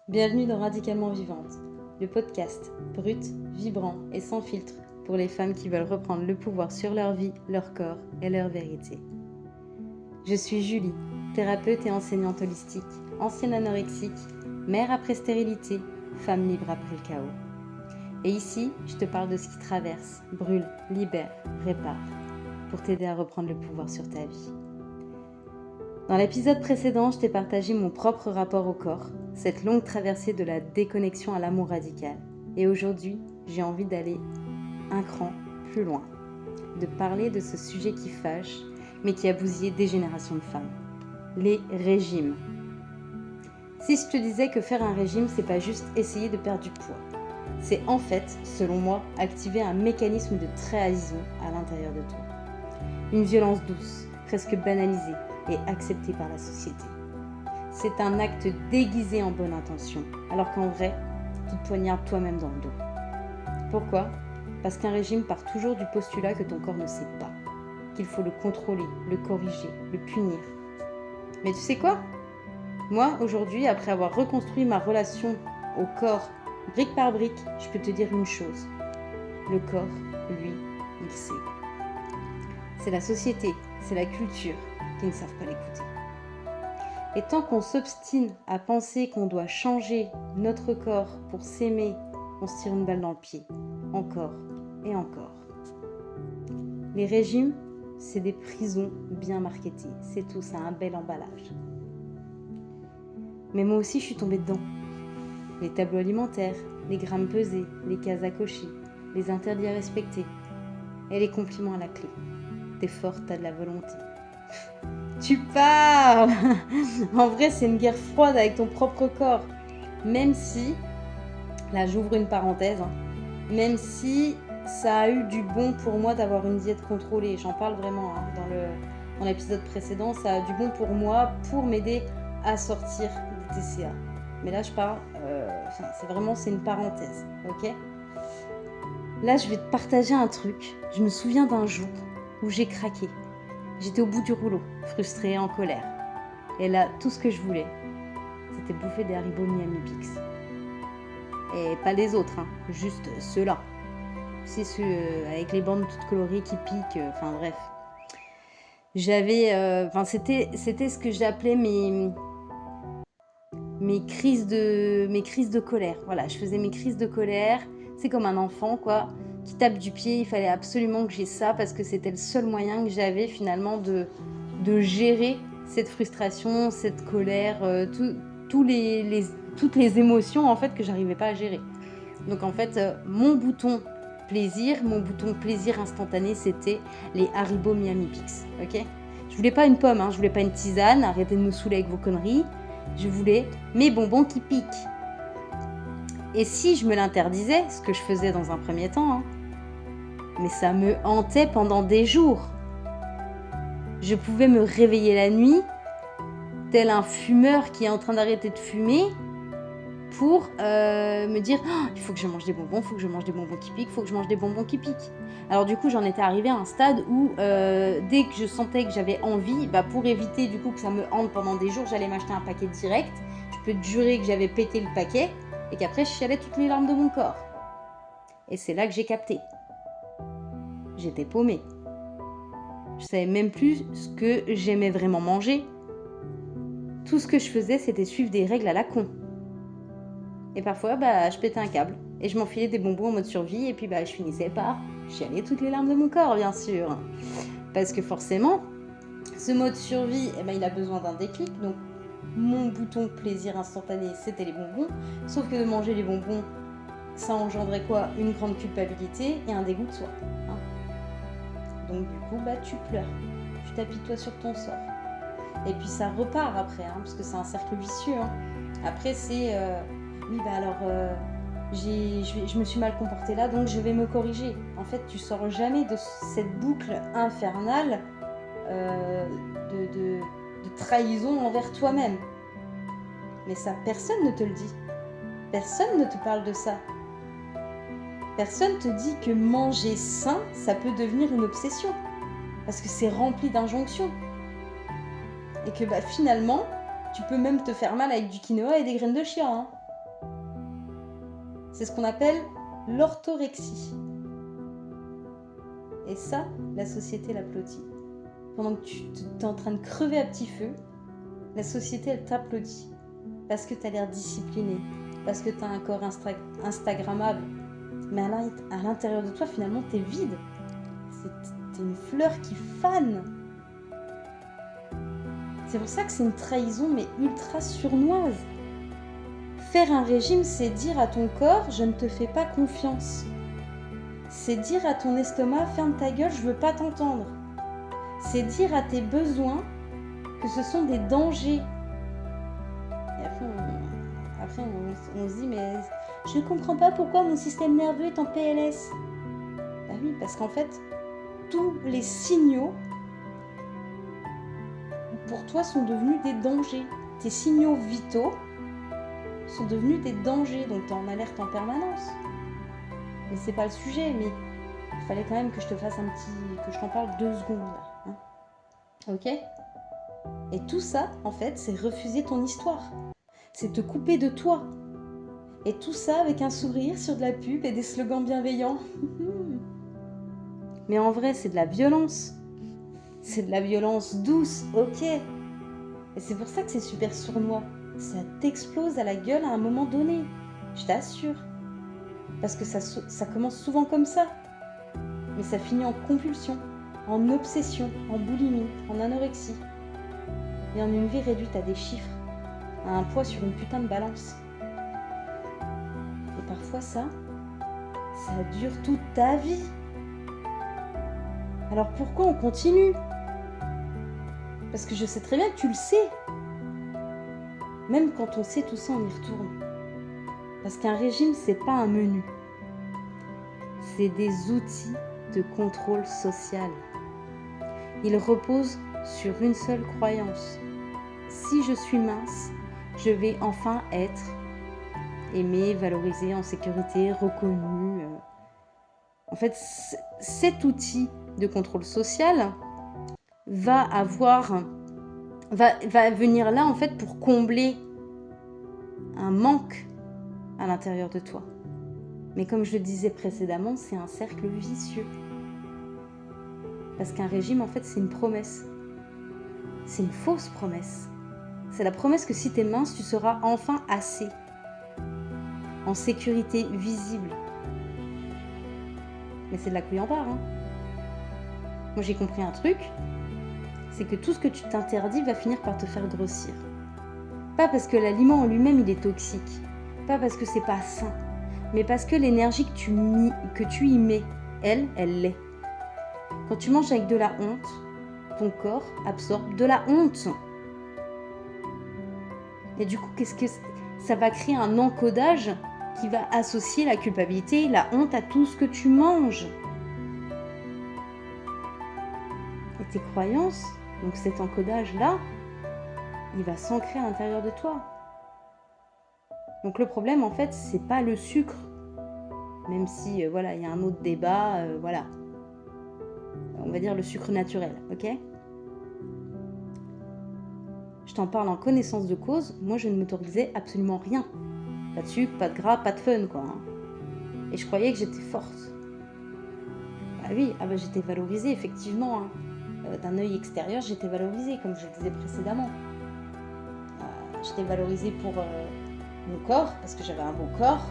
Bienvenue dans Radicalement Vivante, le podcast brut, vibrant et sans filtre pour les femmes qui veulent reprendre le pouvoir sur leur vie, leur corps et leur vérité. Je suis Julie, thérapeute et enseignante holistique, ancienne anorexique, mère après stérilité, femme libre après le chaos. Et ici, je te parle de ce qui traverse, brûle, libère, répare, pour t'aider à reprendre le pouvoir sur ta vie. Dans l'épisode précédent, je t'ai partagé mon propre rapport au corps, cette longue traversée de la déconnexion à l'amour radical. Et aujourd'hui, j'ai envie d'aller un cran plus loin, de parler de ce sujet qui fâche, mais qui a bousillé des générations de femmes. Les régimes. Si je te disais que faire un régime, c'est pas juste essayer de perdre du poids. C'est en fait, selon moi, activer un mécanisme de trahison à l'intérieur de toi. Une violence douce, presque banalisée et acceptée par la société. C'est un acte déguisé en bonne intention, alors qu'en vrai, tu te poignardes toi-même dans le dos. Pourquoi ? Parce qu'un régime part toujours du postulat que ton corps ne sait pas, qu'il faut le contrôler, le corriger, le punir. Mais tu sais quoi ? Moi, aujourd'hui, après avoir reconstruit ma relation au corps, brique par brique, je peux te dire une chose. Le corps, lui, il sait. C'est la société, c'est la culture qui ne savent pas l'écouter. Et tant qu'on s'obstine à penser qu'on doit changer notre corps pour s'aimer, on se tire une balle dans le pied, encore et encore. Les régimes, c'est des prisons bien marketées, c'est tout, ça a un bel emballage. Mais moi aussi je suis tombée dedans. Les tableaux alimentaires, les grammes pesés, les cases à cocher, les interdits à respecter et les compliments à la clé. T'es forte, t'as de la volonté. Tu parles. En vrai, c'est une guerre froide avec ton propre corps. Même si, là j'ouvre une parenthèse, même si ça a eu du bon pour moi d'avoir une diète contrôlée. J'en parle vraiment dans l'épisode précédent. Ça a du bon pour moi pour m'aider à sortir des TCA. Mais là je parle, c'est une parenthèse, ok ? Là je vais te partager un truc. Je me souviens d'un jour où j'ai craqué. J'étais au bout du rouleau, frustrée, en colère. Et là, tout ce que je voulais, c'était bouffer des Haribo Miami Pix. Et pas les autres, juste ceux-là. C'est ceux avec les bandes toutes colorées qui piquent, enfin bref. C'était ce que j'appelais mes crises de colère. Voilà, je faisais mes crises de colère. C'est comme un enfant, quoi, qui tape du pied. Il fallait absolument que j'ai ça parce que c'était le seul moyen que j'avais finalement de gérer cette frustration, cette colère, toutes les émotions en fait que j'arrivais pas à gérer. Donc en fait, mon bouton plaisir instantané, c'était les Haribo Miami Pix, ok ? Je voulais pas une pomme, je voulais pas une tisane, arrêtez de me saouler avec vos conneries. Je voulais mes bonbons qui piquent. Et si je me l'interdisais, ce que je faisais dans un premier temps, mais ça me hantait pendant des jours. Je pouvais me réveiller la nuit, tel un fumeur qui est en train d'arrêter de fumer, pour me dire il faut que je mange des bonbons, il faut que je mange des bonbons qui piquent, il faut que je mange des bonbons qui piquent. Alors du coup, j'en étais arrivée à un stade où dès que je sentais que j'avais envie, pour éviter du coup que ça me hante pendant des jours, j'allais m'acheter un paquet direct. Je peux te jurer que j'avais pété le paquet et qu'après je chialais toutes les larmes de mon corps. Et c'est là que j'ai capté. J'étais paumée. Je savais même plus ce que j'aimais vraiment manger. Tout ce que je faisais, c'était suivre des règles à la con. Et parfois, je pétais un câble. Et je m'enfilais des bonbons en mode survie. Et puis, je finissais par chialer toutes les larmes de mon corps, bien sûr. Parce que forcément, ce mode survie, il a besoin d'un déclic. Donc, mon bouton plaisir instantané, c'était les bonbons. Sauf que de manger les bonbons, ça engendrait quoi ? Une grande culpabilité et un dégoût de soi. Donc, du coup, tu pleures. Tu t'apitoies sur ton sort. Et puis, ça repart après, parce que c'est un cercle vicieux. Après, c'est... je me suis mal comportée là, donc je vais me corriger. En fait, tu sors jamais de cette boucle infernale de trahison envers toi-même. Mais ça, personne ne te le dit. Personne ne te parle de ça. Personne te dit que manger sain, ça peut devenir une obsession. Parce que c'est rempli d'injonctions. Et que finalement, tu peux même te faire mal avec du quinoa et des graines de chia. C'est ce qu'on appelle l'orthorexie. Et ça, la société l'applaudit. Pendant que tu es en train de crever à petit feu, la société, elle t'applaudit. Parce que tu as l'air discipliné, parce que tu as un corps instagrammable. Mais à l'intérieur de toi, finalement, tu es vide. T'es une fleur qui fane. C'est pour ça que c'est une trahison, mais ultra sournoise. Faire un régime, c'est dire à ton corps, je ne te fais pas confiance. C'est dire à ton estomac, ferme ta gueule, je veux pas t'entendre. C'est dire à tes besoins que ce sont des dangers. Et après on se dit, mais je ne comprends pas pourquoi mon système nerveux est en PLS. Bah oui, parce qu'en fait, tous les signaux pour toi sont devenus des dangers. Tes signaux vitaux sont devenus des dangers, donc tu es en alerte en permanence. Mais c'est pas le sujet, mais il fallait quand même que je te fasse que je t'en parle 2 secondes là. Hein, ok ? Et tout ça, en fait, c'est refuser ton histoire. C'est te couper de toi. Et tout ça avec un sourire sur de la pub et des slogans bienveillants. Mais en vrai, c'est de la violence. C'est de la violence douce, ok. Et c'est pour ça que c'est super sournois. Ça t'explose à la gueule à un moment donné. Je t'assure. Parce que ça commence souvent comme ça. Mais ça finit en compulsion, en obsession, en boulimie, en anorexie. Et en une vie réduite à des chiffres, à un poids sur une putain de balance. Et parfois ça dure toute ta vie. Alors pourquoi on continue ? Parce que je sais très bien que tu le sais. Même quand on sait tout ça, on y retourne. Parce qu'un régime, c'est pas un menu. C'est des outils de contrôle social. Ils reposent sur une seule croyance. Si je suis mince, je vais enfin être aimée, valorisée, en sécurité, reconnue. En fait, cet outil de contrôle social va venir là en fait pour combler un manque à l'intérieur de toi. Mais comme je le disais précédemment, c'est un cercle vicieux. Parce qu'un régime, en fait, c'est une promesse. C'est une fausse promesse. C'est la promesse que si t'es mince, tu seras enfin assez. En sécurité visible. Mais c'est de la couille en barre, hein. Moi, j'ai compris un truc, c'est que tout ce que tu t'interdis va finir par te faire grossir. Pas parce que l'aliment en lui-même, il est toxique. Pas parce que c'est pas sain. Mais parce que l'énergie que tu y mets, elle l'est. Quand tu manges avec de la honte, ton corps absorbe de la honte. Et du coup, qu'est-ce que ça va créer un encodage qui va associer la culpabilité, la honte à tout ce que tu manges. Et tes croyances, donc cet encodage-là, il va s'ancrer à l'intérieur de toi. Donc le problème, en fait, c'est pas le sucre. Même si, il y a un autre débat, on va dire le sucre naturel, ok ? Je t'en parle en connaissance de cause. Moi, je ne m'autorisais absolument rien. Pas de sucre, pas de gras, pas de fun, quoi. Hein. Et je croyais que j'étais forte. Bah oui, j'étais valorisée, effectivement. Hein. D'un œil extérieur, j'étais valorisée, comme je le disais précédemment. J'étais valorisée pour mon corps, parce que j'avais un beau corps.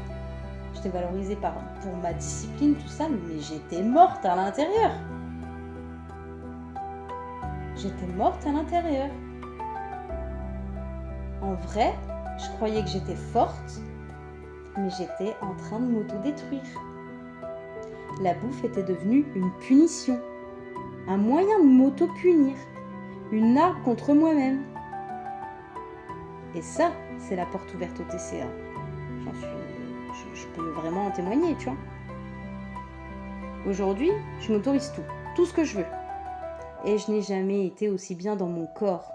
J'étais valorisée pour ma discipline, tout ça, mais j'étais morte à l'intérieur. J'étais morte à l'intérieur. En vrai, je croyais que j'étais forte, mais j'étais en train de m'auto-détruire. La bouffe était devenue une punition, un moyen de m'auto-punir, une arme contre moi-même. Et ça, c'est la porte ouverte au TCA. Je peux vraiment en témoigner, tu vois. Aujourd'hui, je m'autorise tout ce que je veux. Et je n'ai jamais été aussi bien dans mon corps.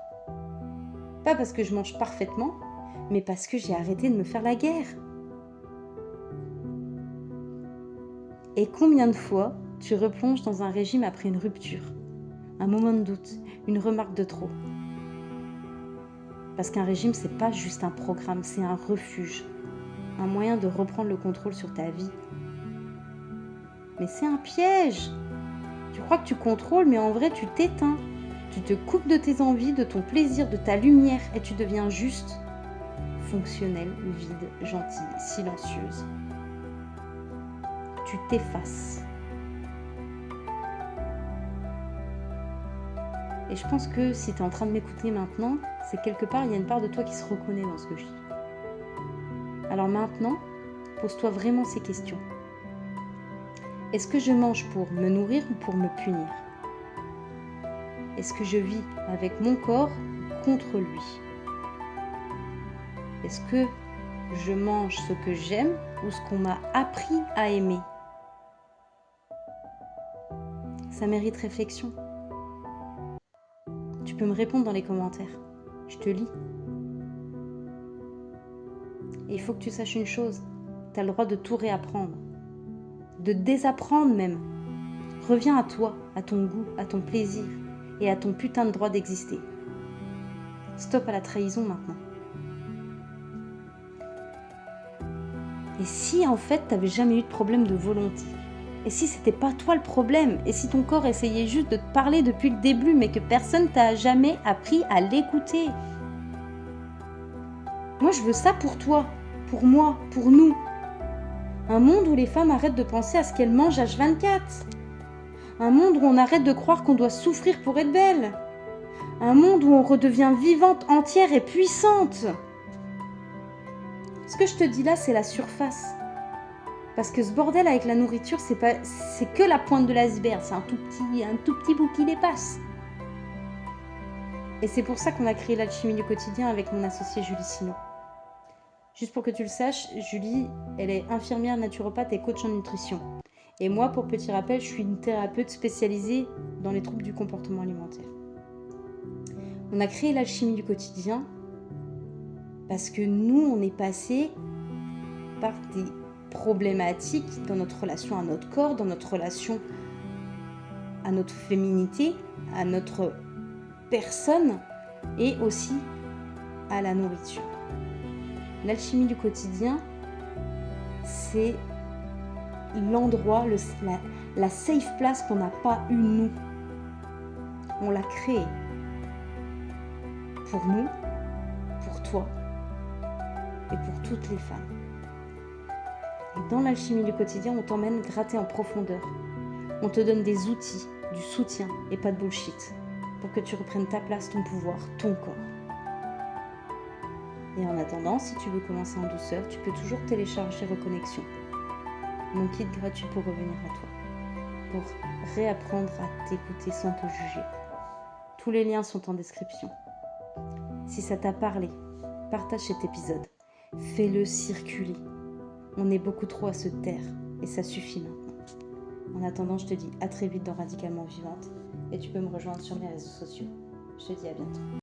Pas parce que je mange parfaitement, mais parce que j'ai arrêté de me faire la guerre. Et combien de fois tu replonges dans un régime après une rupture, un moment de doute, une remarque de trop ? Parce qu'un régime, c'est pas juste un programme, c'est un refuge. un moyen de reprendre le contrôle sur ta vie. Mais c'est un piège. Tu crois que tu contrôles, mais en vrai, tu t'éteins. Tu te coupes de tes envies, de ton plaisir, de ta lumière, et tu deviens juste fonctionnelle, vide, gentille, silencieuse. Tu t'effaces. Et je pense que si tu es en train de m'écouter maintenant, c'est quelque part, il y a une part de toi qui se reconnaît dans ce que je dis. Alors maintenant, pose-toi vraiment ces questions. Est-ce que je mange pour me nourrir ou pour me punir ? Est-ce que je vis avec mon corps ou contre lui ? Est-ce que je mange ce que j'aime ou ce qu'on m'a appris à aimer ? Ça mérite réflexion. Tu peux me répondre dans les commentaires. Je te lis. Et il faut que tu saches une chose. Tu as le droit de tout réapprendre. De désapprendre même. Reviens à toi, à ton goût, à ton plaisir et à ton putain de droit d'exister. Stop à la trahison maintenant. Et si en fait tu n'avais jamais eu de problème de volonté ? Et si c'était pas toi le problème ? Et si ton corps essayait juste de te parler depuis le début mais que personne t'a jamais appris à l'écouter ? Moi je veux ça pour toi, pour moi, pour nous. Un monde où les femmes arrêtent de penser à ce qu'elles mangent H24. Un monde où on arrête de croire qu'on doit souffrir pour être belle. Un monde où on redevient vivante, entière et puissante. Ce que je te dis là, c'est la surface. Parce que ce bordel avec la nourriture, c'est que la pointe de l'iceberg. C'est un tout petit bout qui dépasse. Et c'est pour ça qu'on a créé l'Alchimie du quotidien avec mon associée Julie Sino. Juste pour que tu le saches, Julie, elle est infirmière, naturopathe et coach en nutrition. Et moi, pour petit rappel, je suis une thérapeute spécialisée dans les troubles du comportement alimentaire. On a créé l'Alchimie du quotidien parce que nous, on est passé par des problématiques dans notre relation à notre corps, dans notre relation à notre féminité, à notre personne et aussi à la nourriture. L'alchimie du quotidien, c'est l'endroit, la safe place qu'on n'a pas eu nous. On l'a créé pour nous, pour toi et pour toutes les femmes. Et dans l'alchimie du quotidien, on t'emmène gratter en profondeur. On te donne des outils, du soutien et pas de bullshit pour que tu reprennes ta place, ton pouvoir, ton corps. Et en attendant, si tu veux commencer en douceur, tu peux toujours télécharger Reconnexion, mon kit gratuit pour revenir à toi, pour réapprendre à t'écouter sans te juger. Tous les liens sont en description. Si ça t'a parlé, partage cet épisode. Fais-le circuler. On est beaucoup trop à se taire et ça suffit maintenant. En attendant, je te dis à très vite dans Radicalement Vivante et tu peux me rejoindre sur mes réseaux sociaux. Je te dis à bientôt.